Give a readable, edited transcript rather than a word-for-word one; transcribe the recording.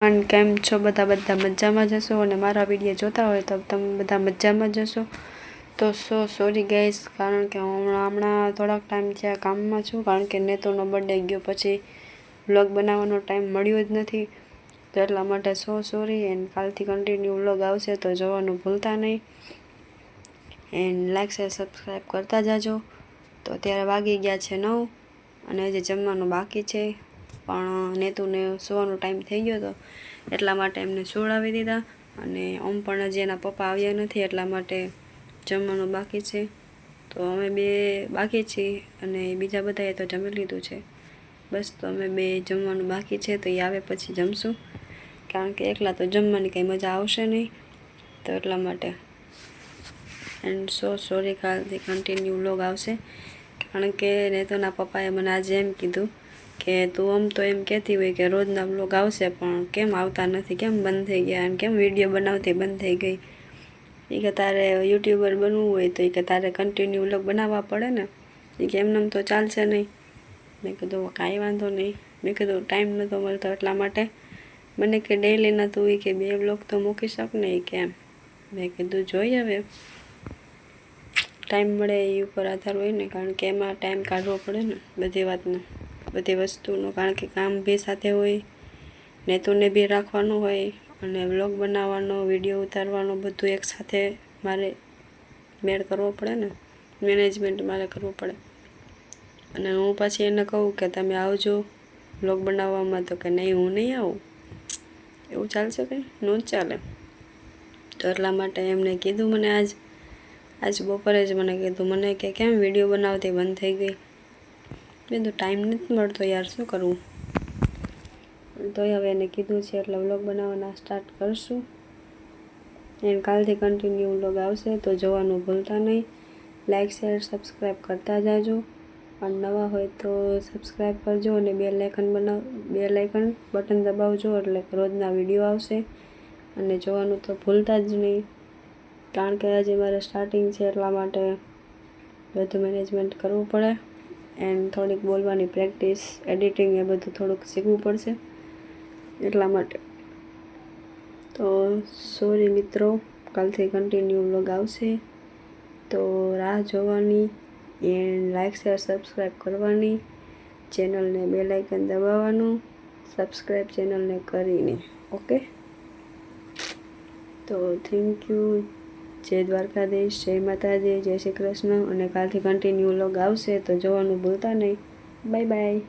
Everyone, કેમ છો? બધા મજામાં જશો અને મારા વિડીયો જોતા હોય તો તમે બધા મજામાં જશો. તો સોરી ગાઈસ, કારણ કે હું હમણાં થોડાક ટાઈમ થયા કામમાં છું, કારણ કે નેતોનો બર્થડે ગયો પછી વ્લોગ બનાવવાનો ટાઈમ મળ્યો જ નથી. તો એટલા માટે સોરી. એન્ડ કાલથી કન્ટિન્યુ વ્લોગ આવશે તો જોવાનું ભૂલતા નહીં. એન્ડ લાઈક શેર સબસ્ક્રાઈબ કરતા જાજો. તો અત્યારે વાગી ગયા છે 9 અને હજી જમવાનું બાકી છે, પણ નેતુને સુવાનો ટાઈમ થઈ ગયો હતો એટલા માટે એમને સુવડાવી દીધા. અને ઓમ પણ હજી એના પપ્પા આવ્યા નથી એટલા માટે જમવાનું બાકી છે. તો અમે બે બાકી છીએ અને બીજા બધાએ તો જમી લીધું છે. બસ તો અમે બે જમવાનું બાકી છે, તો એ આવે પછી જમશું, કારણ કે એકલા તો જમવાની કંઈ મજા આવશે નહીં. તો એટલા માટે એન્ડ સોરી, કાલથી કન્ટિન્યુ વ્લોગ આવશે, કારણ કે નેતોના પપ્પાએ મને આજે એમ કીધું કે તું આમ તો એમ કહેતી હોય કે રોજના વ્લોગ આવશે, પણ કેમ આવતા નથી, કેમ બંધ થઈ ગયા, અને કેમ વિડીયો બનાવતી બંધ થઈ ગઈ. એ કે તારે યુટ્યુબર બનવું હોય તો એ કે તારે કન્ટિન્યુ વ્લોગ બનાવવા પડે ને, એ કે એમને તો ચાલશે નહીં. મેં કીધું કાંઈ વાંધો નહીં. મેં કીધું ટાઈમ નહોતો મળતો એટલા માટે. મને કે ડેઈલીના તું એ કે 2 વ્લોગ તો મૂકી શક ને એ કે એમ. મેં કીધું જોઈએ હવે, ટાઈમ મળે એ ઉપર આધાર હોય ને, કારણ કે એમાં ટાઈમ કાઢવો પડે ને બધી વાતનો, બધી વસ્તુનો, કારણ કે કામ બી સાથે હોય, નેતુને બી રાખવાનું હોય અને વ્લોગ બનાવવાનો, વિડીયો ઉતારવાનો, બધું એકસાથે મારે મેળ કરવો પડે ને, મેનેજમેન્ટ મારે કરવું પડે. અને હું પછી એને કહું કે તમે આવજો વ્લોગ બનાવવામાં, તો કે નહીં હું નહીં આવું. એવું ચાલશે કંઈ? ન ચાલે. તો એટલા માટે એમને કીધું મને આજ બપોરે જ મને કીધું, મને કે કેમ વિડીયો બનાવતી બંધ થઈ ગઈ. કીધું ટાઈમ નથી મળતો યાર, શું કરવું. તો હવે એને કીધું છે એટલે વ્લોગ બનાવવાના સ્ટાર્ટ કરશું. એન્ડ કાલથી કન્ટિન્યુ વ્લોગ આવશે તો જોવાનું ભૂલતા નહીં. લાઈક શેર સબસ્ક્રાઈબ કરતા જાજો. અને નવા હોય તો સબસ્ક્રાઈબ કરજો અને બેલ આઇકન બટન દબાવજો, એટલે રોજના વિડીયો આવશે. અને જોવાનું તો ભૂલતા જ નહીં, કારણ કે હજી મારે સ્ટાર્ટિંગ છે એટલા માટે બધું મેનેજમેન્ટ કરવું પડે. એન્ડ થોડીક બોલવાની પ્રેક્ટિસ, એડિટિંગ એ બધું થોડુંક શીખવું પડશે એટલા માટે. તો સોરી મિત્રો, કાલથી કન્ટિન્યુ વ્લોગ આવશે તો રાહ જોવાની. એન્ડ લાઈક શેર સબસ્ક્રાઈબ કરવાની, ચેનલને બેલ આઇકન દબાવવાનું, સબસ્ક્રાઈબ ચેનલને કરીને. ઓકે, તો થેન્ક યુ. જય દ્વારકાધીશ, જય માતાજી, જય શ્રી કૃષ્ણ. અને કાલથી કન્ટિન્યુ વ્લોગ આવશે તો જોવાનું ભૂલતા નહીં. Bye bye.